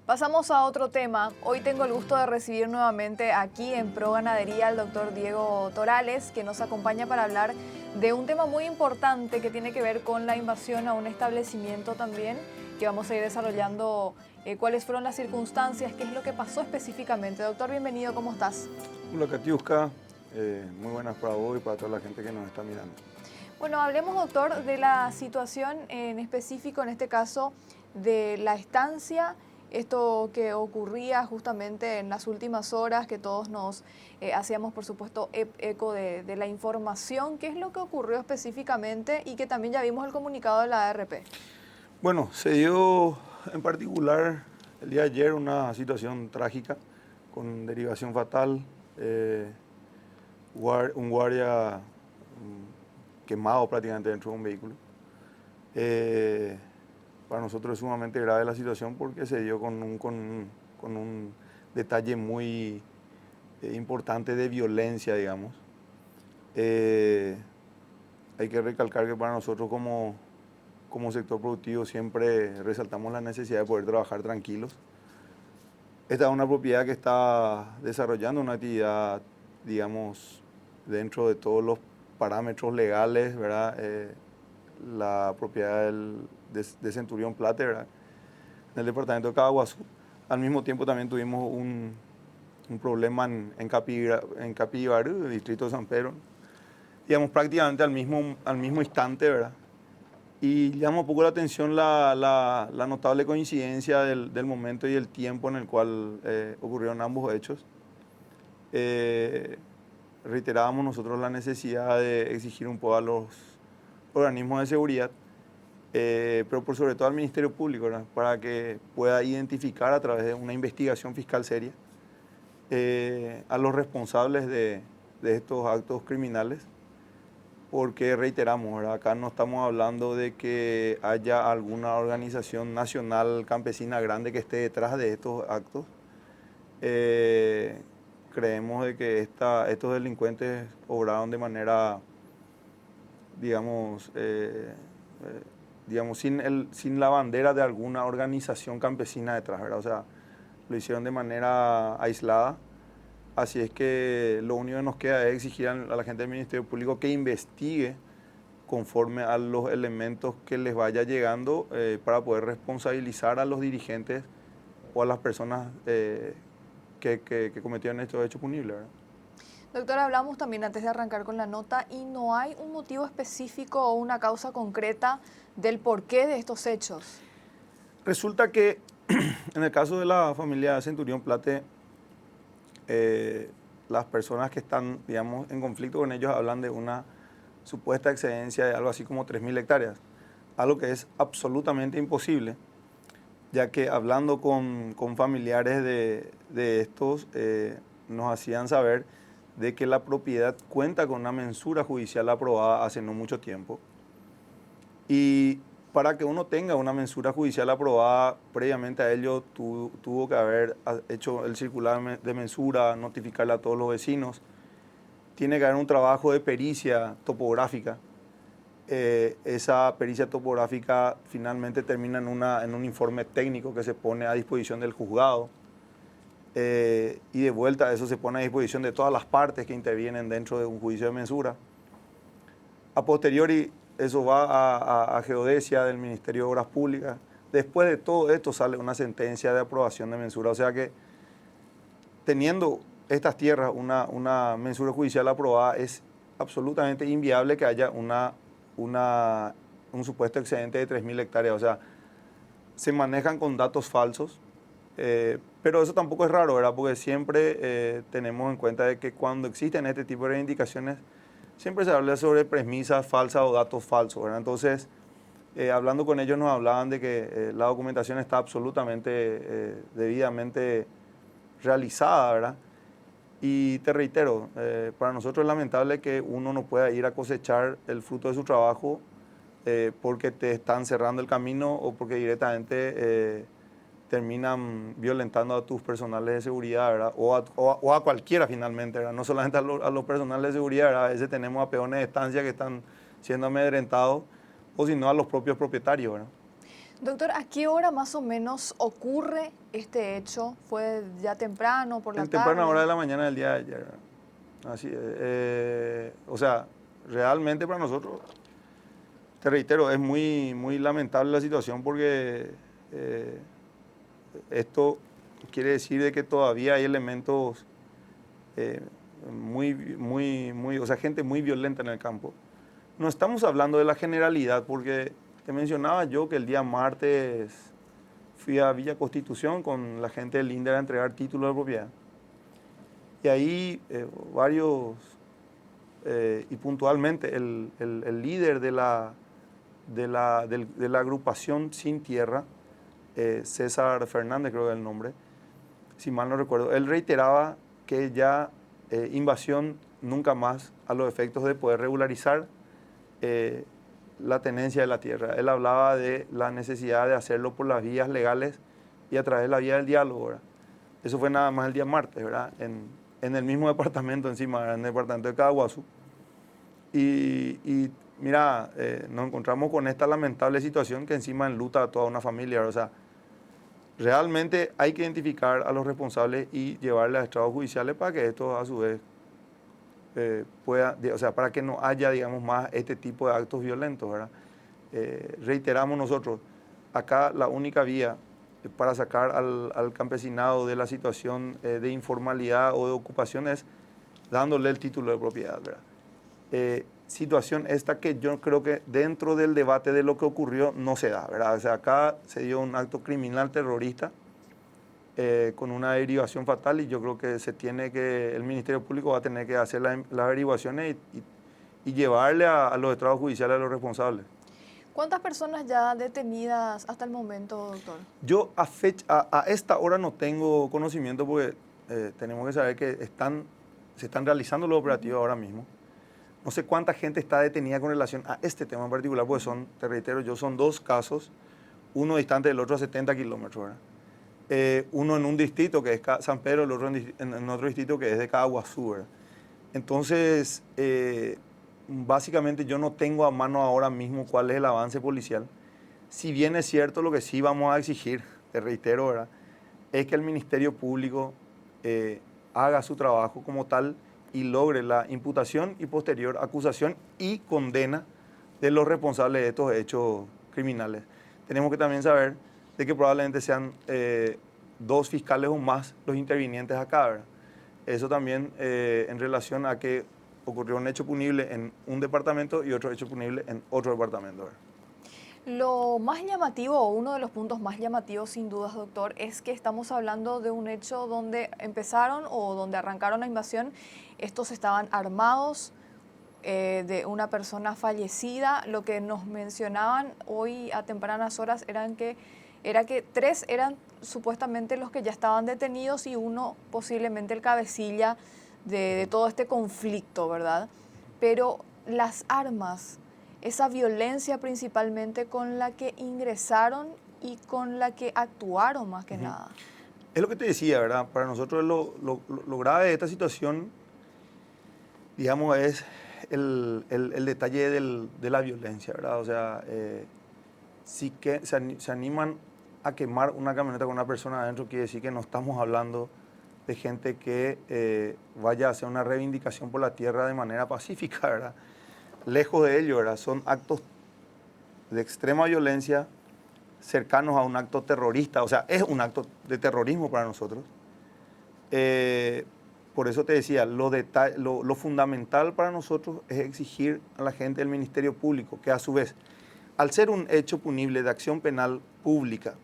Pasamos a otro tema. Hoy tengo el gusto de recibir nuevamente aquí en Pro Ganadería al doctor Diego Torales, que nos acompaña para hablar de un tema muy importante que tiene que ver con la invasión a un establecimiento también, que vamos a ir desarrollando cuáles fueron las circunstancias, qué es lo que pasó específicamente. Doctor, bienvenido, ¿cómo estás? Hola Katiuska, muy buenas para vos y para toda la gente que nos está mirando. Bueno, hablemos, doctor, de la situación en específico, en este caso, de la estancia, esto que ocurría justamente en las últimas horas, que todos nos hacíamos, por supuesto, eco de la información. ¿Qué es lo que ocurrió específicamente? Y que también ya vimos el comunicado de la ARP. Bueno, se dio en particular el día de ayer una situación trágica con derivación fatal, un guardia quemado prácticamente dentro de un vehículo. Para nosotros es sumamente grave la situación porque se dio con un detalle muy importante de violencia, digamos. Hay que recalcar que para nosotros como sector productivo siempre resaltamos la necesidad de poder trabajar tranquilos. Esta es una propiedad que está desarrollando una actividad, digamos, dentro de todos los parámetros legales, ¿verdad? La propiedad de Centurión Plate, ¿verdad? En el departamento de Caguazú. Al mismo tiempo también tuvimos un problema en Capibarú, distrito de San Pedro, digamos prácticamente al mismo instante, ¿verdad? Y llama un poco la atención la notable coincidencia del momento y el tiempo en el cual ocurrieron ambos hechos. Reiterábamos nosotros la necesidad de exigir un poco a los organismos de seguridad, pero por sobre todo al Ministerio Público, ¿verdad? Para que pueda identificar a través de una investigación fiscal seria a los responsables de estos actos criminales. Porque reiteramos, ¿verdad? Acá no estamos hablando de que haya alguna organización nacional campesina grande que esté detrás de estos actos. Creemos de que estos delincuentes obraron de manera, digamos, sin la bandera de alguna organización campesina detrás, ¿verdad? O sea, lo hicieron de manera aislada. Así es que lo único que nos queda es exigir a la gente del Ministerio Público que investigue conforme a los elementos que les vaya llegando para poder responsabilizar a los dirigentes o a las personas que cometieron estos hechos punibles, ¿verdad? Doctor, hablamos también antes de arrancar con la nota y no hay un motivo específico o una causa concreta del porqué de estos hechos. Resulta que en el caso de la familia Centurión Plate, las personas que están, digamos, en conflicto con ellos hablan de una supuesta excedencia de algo así como 3.000 hectáreas, algo que es absolutamente imposible, ya que hablando con familiares de estos, nos hacían saber de que la propiedad cuenta con una mensura judicial aprobada hace no mucho tiempo. Y para que uno tenga una mensura judicial aprobada, previamente a ello tuvo que haber hecho el circular de mensura, notificarle a todos los vecinos. Tiene que haber un trabajo de pericia topográfica. Esa pericia topográfica finalmente termina en un informe técnico que se pone a disposición del juzgado. Y de vuelta eso se pone a disposición de todas las partes que intervienen dentro de un juicio de mensura. A posteriori, eso va a geodesia del Ministerio de Obras Públicas. Después de todo esto sale una sentencia de aprobación de mensura. O sea que teniendo estas tierras una mensura judicial aprobada, es absolutamente inviable que haya un supuesto excedente de 3.000 hectáreas. O sea, se manejan con datos falsos, pero eso tampoco es raro, ¿verdad? Porque siempre tenemos en cuenta de que cuando existen este tipo de reivindicaciones, siempre se habla sobre premisas falsas o datos falsos, ¿verdad? Entonces, hablando con ellos nos hablaban de que la documentación está absolutamente, debidamente realizada, ¿verdad? Y te reitero, para nosotros es lamentable que uno no pueda ir a cosechar el fruto de su trabajo porque te están cerrando el camino o porque directamente terminan violentando a tus personales de seguridad, ¿verdad? O a cualquiera finalmente, ¿verdad? No solamente a los personales de seguridad, ¿verdad? A veces tenemos a peones de estancia que están siendo amedrentados, o si no a los propios propietarios, ¿verdad? Doctor, ¿a qué hora más o menos ocurre este hecho? ¿Fue ya temprano, por la En tarde? temprana hora de la mañana del día de ayer. Así es. O sea, realmente para nosotros, te reitero, es muy lamentable la situación porque esto quiere decir de que todavía hay elementos eh, o sea, gente muy violenta en el campo. No estamos hablando de la generalidad porque te mencionaba yo que el día martes fui a Villa Constitución con la gente del INDER a entregar títulos de propiedad. Y ahí y puntualmente el líder de la agrupación Sin Tierra, César Fernández creo que es el nombre, si mal no recuerdo, él reiteraba que ya invasión nunca más a los efectos de poder regularizar la tenencia de la tierra. Él hablaba de la necesidad de hacerlo por las vías legales y a través de la vía del diálogo, ¿verdad? Eso fue nada más el día martes, ¿verdad? En el mismo departamento encima, en el departamento de Caguazú. Y mira, nos encontramos con esta lamentable situación que encima enluta a toda una familia, ¿verdad? O sea, realmente hay que identificar a los responsables y llevarles a estrados judiciales para que esto a su vez o sea, para que no haya, digamos, más este tipo de actos violentos, ¿verdad? Reiteramos nosotros, acá la única vía para sacar al campesinado de la situación de informalidad o de ocupación es dándole el título de propiedad, ¿verdad? Situación esta que yo creo que dentro del debate de lo que ocurrió no se da, ¿verdad? O sea, acá se dio un acto criminal terrorista con una derivación fatal y yo creo que el Ministerio Público va a tener que hacer las averiguaciones y llevarle a los estrados judiciales a los responsables. ¿Cuántas personas ya detenidas hasta el momento, doctor? Yo a esta hora no tengo conocimiento porque tenemos que saber que se están realizando los operativos ahora mismo. No sé cuánta gente está detenida con relación a este tema en particular, porque te reitero, son dos casos, uno distante del otro a 70 kilómetros, ¿verdad? Uno en un distrito que es San Pedro, el otro en otro distrito que es de Caguazú, ¿verdad? Entonces, básicamente yo no tengo a mano ahora mismo cuál es el avance policial. Si bien es cierto, lo que sí vamos a exigir, te reitero, ¿verdad?, es que el Ministerio Público haga su trabajo como tal y logre la imputación y posterior acusación y condena de los responsables de estos hechos criminales. Tenemos que también saber de que probablemente sean dos fiscales o más los intervinientes acá, ¿verdad? Eso también en relación a que ocurrió un hecho punible en un departamento y otro hecho punible en otro departamento, ¿verdad? Lo más llamativo, o uno de los puntos más llamativos sin dudas, doctor, es que estamos hablando de un hecho donde empezaron o donde arrancaron la invasión. Estos estaban armados, de una persona fallecida. Lo que nos mencionaban hoy a tempranas horas era que 3 eran supuestamente los que ya estaban detenidos y uno posiblemente el cabecilla de todo este conflicto, ¿verdad? Pero las armas, esa violencia principalmente con la que ingresaron y con la que actuaron más que nada. Es lo que te decía, ¿verdad? Para nosotros lo grave de esta situación, digamos, es el detalle de la violencia, ¿verdad? O sea, sí que se animan a quemar una camioneta con una persona adentro, quiere decir que no estamos hablando de gente que vaya a hacer una reivindicación por la tierra de manera pacífica, ¿verdad? Lejos de ello, ¿verdad? Son actos de extrema violencia cercanos a un acto terrorista, o sea, es un acto de terrorismo para nosotros. Por eso te decía, lo fundamental para nosotros es exigir a la gente del Ministerio Público que a su vez, al ser un hecho punible de acción penal pública,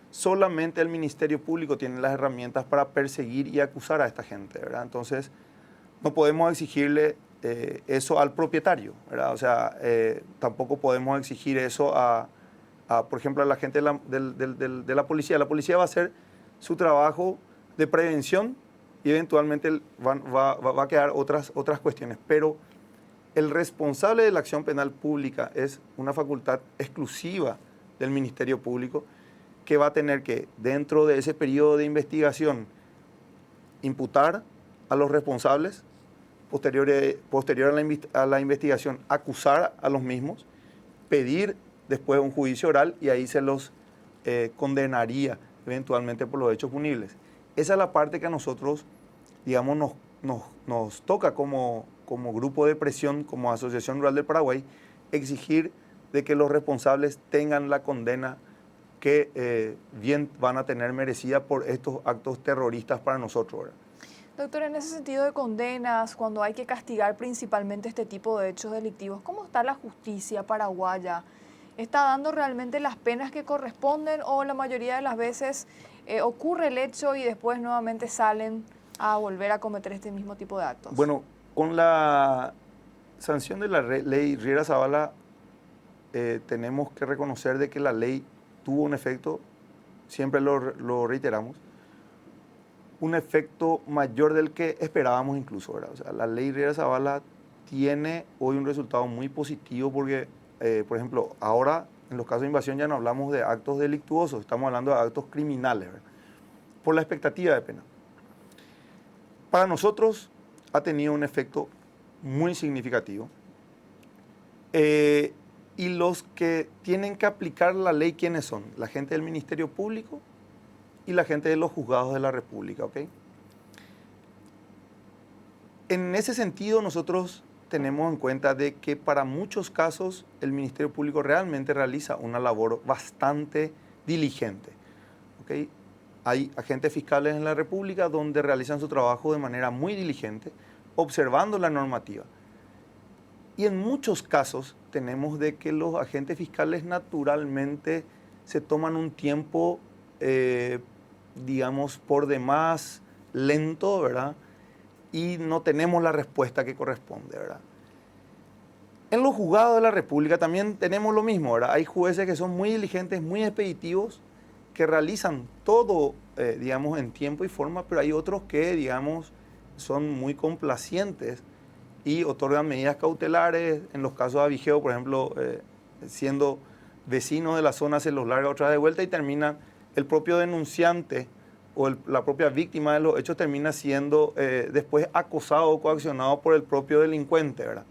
solamente el Ministerio Público tiene las herramientas para perseguir y acusar a esta gente, ¿verdad? Entonces, no podemos exigirle eso al propietario, ¿verdad? O sea, tampoco podemos exigir eso por ejemplo, a la gente de la policía. La policía va a hacer su trabajo de prevención y eventualmente va a quedar otras cuestiones, pero el responsable de la acción penal pública es una facultad exclusiva del Ministerio Público que va a tener que, dentro de ese periodo de investigación, imputar a los responsables, posterior a la investigación, acusar a los mismos, pedir después un juicio oral y ahí se los condenaría eventualmente por los hechos punibles. Esa es la parte que a nosotros, digamos, nos toca como grupo de presión, como Asociación Rural del Paraguay, exigir de que los responsables tengan la condena que bien van a tener merecida por estos actos terroristas para nosotros, ¿verdad? Doctor, en ese sentido de condenas, cuando hay que castigar principalmente este tipo de hechos delictivos, ¿cómo está la justicia paraguaya? ¿Está dando realmente las penas que corresponden o la mayoría de las veces ocurre el hecho y después nuevamente salen a volver a cometer este mismo tipo de actos? Bueno, con la sanción de la ley Riera Zavala, tenemos que reconocer de que la ley tuvo un efecto, siempre lo reiteramos, un efecto mayor del que esperábamos incluso, ¿verdad? O sea, la ley Riera Zavala tiene hoy un resultado muy positivo porque, por ejemplo, ahora en los casos de invasión ya no hablamos de actos delictuosos, estamos hablando de actos criminales, ¿verdad? Por la expectativa de pena. Para nosotros ha tenido un efecto muy significativo. Y los que tienen que aplicar la ley, ¿quiénes son? La gente del Ministerio Público y la gente de los juzgados de la República, ¿ok? En ese sentido, nosotros tenemos en cuenta de que para muchos casos el Ministerio Público realmente realiza una labor bastante diligente, ¿ok? Hay agentes fiscales en la República donde realizan su trabajo de manera muy diligente, observando la normativa. Y en muchos casos tenemos de que los agentes fiscales naturalmente se toman un tiempo, digamos, por demás lento, ¿verdad? Y no tenemos la respuesta que corresponde, ¿verdad? En los juzgados de la República también tenemos lo mismo, ¿verdad? Hay jueces que son muy diligentes, muy expeditivos, que realizan todo, digamos, en tiempo y forma, pero hay otros que, digamos, son muy complacientes y otorgan medidas cautelares. En los casos de Avigeo, por ejemplo, siendo vecinos de la zona, se los larga otra vez de vuelta y termina el propio denunciante o la propia víctima de los hechos termina siendo después acosado o coaccionado por el propio delincuente, ¿verdad?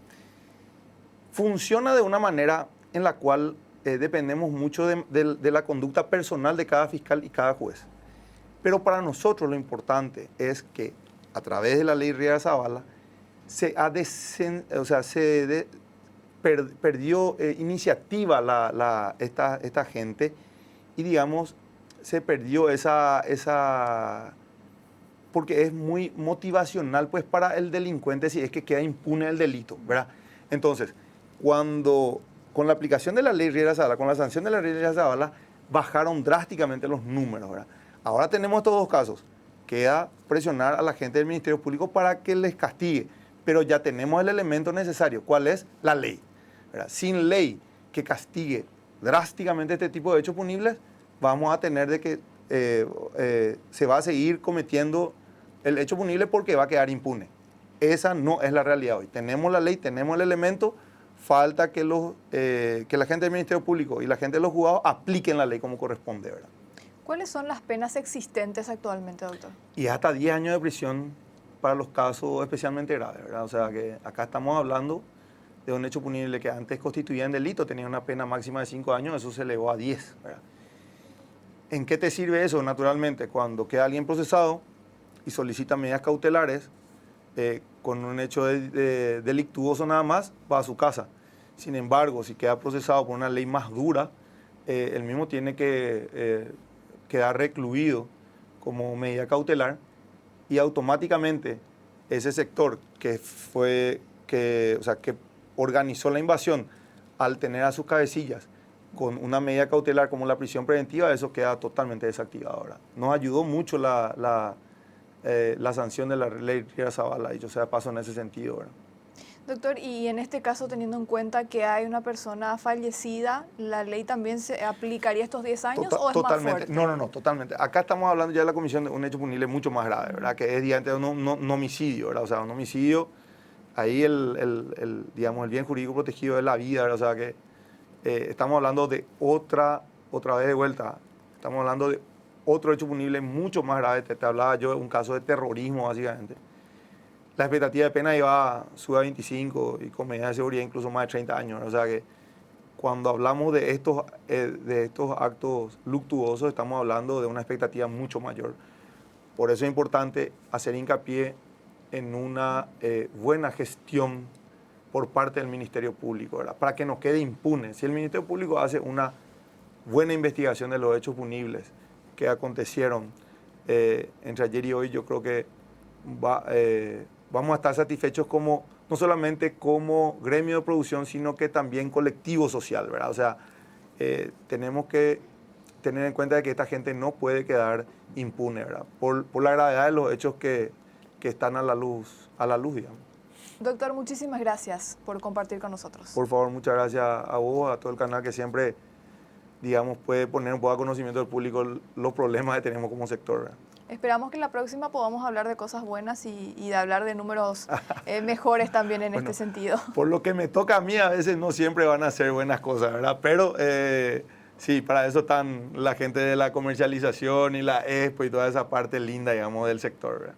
Funciona de una manera en la cual dependemos mucho de la conducta personal de cada fiscal y cada juez. Pero para nosotros lo importante es que a través de la ley Riera Zavala perdió iniciativa esta gente y, digamos, se perdió porque es muy motivacional pues para el delincuente si es que queda impune el delito, ¿verdad? Entonces, con la aplicación de la ley Riera Zavala, con la sanción de la ley Riera Zavala, bajaron drásticamente los números, ¿verdad? Ahora tenemos estos dos casos. Queda presionar a la gente del Ministerio Público para que les castigue, pero ya tenemos el elemento necesario. ¿Cuál es? La ley, ¿verdad? Sin ley que castigue drásticamente este tipo de hechos punibles, vamos a tener de que se va a seguir cometiendo el hecho punible porque va a quedar impune. Esa no es la realidad hoy. Tenemos la ley, tenemos el elemento, falta que la gente del Ministerio Público y la gente de los juzgados apliquen la ley como corresponde, ¿verdad? ¿Cuáles son las penas existentes actualmente, doctor? Y hasta 10 años de prisión para los casos especialmente graves, ¿verdad? O sea que acá estamos hablando de un hecho punible que antes constituía en delito, tenía una pena máxima de 5 años, eso se elevó a 10, ¿verdad? ¿En qué te sirve eso? Naturalmente, cuando queda alguien procesado y solicita medidas cautelares, con un hecho delictuoso nada más, va a su casa. Sin embargo, si queda procesado por una ley más dura, el mismo tiene que quedar recluido como medida cautelar y automáticamente ese sector que organizó la invasión, al tener a sus cabecillas con una medida cautelar como la prisión preventiva, eso queda totalmente desactivado ahora. Nos ayudó mucho la sanción de la ley Riera Zavala, dicho sea de paso en ese sentido, ¿verdad? Doctor, y en este caso, teniendo en cuenta que hay una persona fallecida, ¿la ley también se aplicaría estos 10 años o es Totalmente. más fuerte? No, totalmente. Acá estamos hablando ya de la comisión de un hecho punible mucho más grave, ¿verdad? Que es diante de un homicidio, ¿verdad? O sea, un homicidio, ahí digamos, el bien jurídico protegido es la vida, ¿verdad? O sea, que estamos hablando de otra vez de vuelta, estamos hablando de otro hecho punible mucho más grave. Te hablaba yo de un caso de terrorismo, básicamente. La expectativa de pena sube a 25 y con medidas de seguridad incluso más de 30 años, ¿no? O sea que cuando hablamos de estos actos luctuosos, estamos hablando de una expectativa mucho mayor. Por eso es importante hacer hincapié en una buena gestión por parte del Ministerio Público, ¿verdad? Para que no quede impune. Si el Ministerio Público hace una buena investigación de los hechos punibles que acontecieron entre ayer y hoy, yo creo que vamos a estar satisfechos como, no solamente como gremio de producción, sino que también colectivo social, ¿verdad? O sea, tenemos que tener en cuenta que esta gente no puede quedar impune, ¿verdad? Por la gravedad de los hechos que están a la luz, digamos. Doctor, muchísimas gracias por compartir con nosotros. Por favor, muchas gracias a vos, a todo el canal que siempre, digamos, puede poner un poco a conocimiento del público los problemas que tenemos como sector, ¿verdad? Esperamos que en la próxima podamos hablar de cosas buenas y de hablar de números mejores también en este sentido. Por lo que me toca a mí, a veces no siempre van a ser buenas cosas, ¿verdad? Pero sí, para eso están la gente de la comercialización y la expo y toda esa parte linda, digamos, del sector, ¿verdad?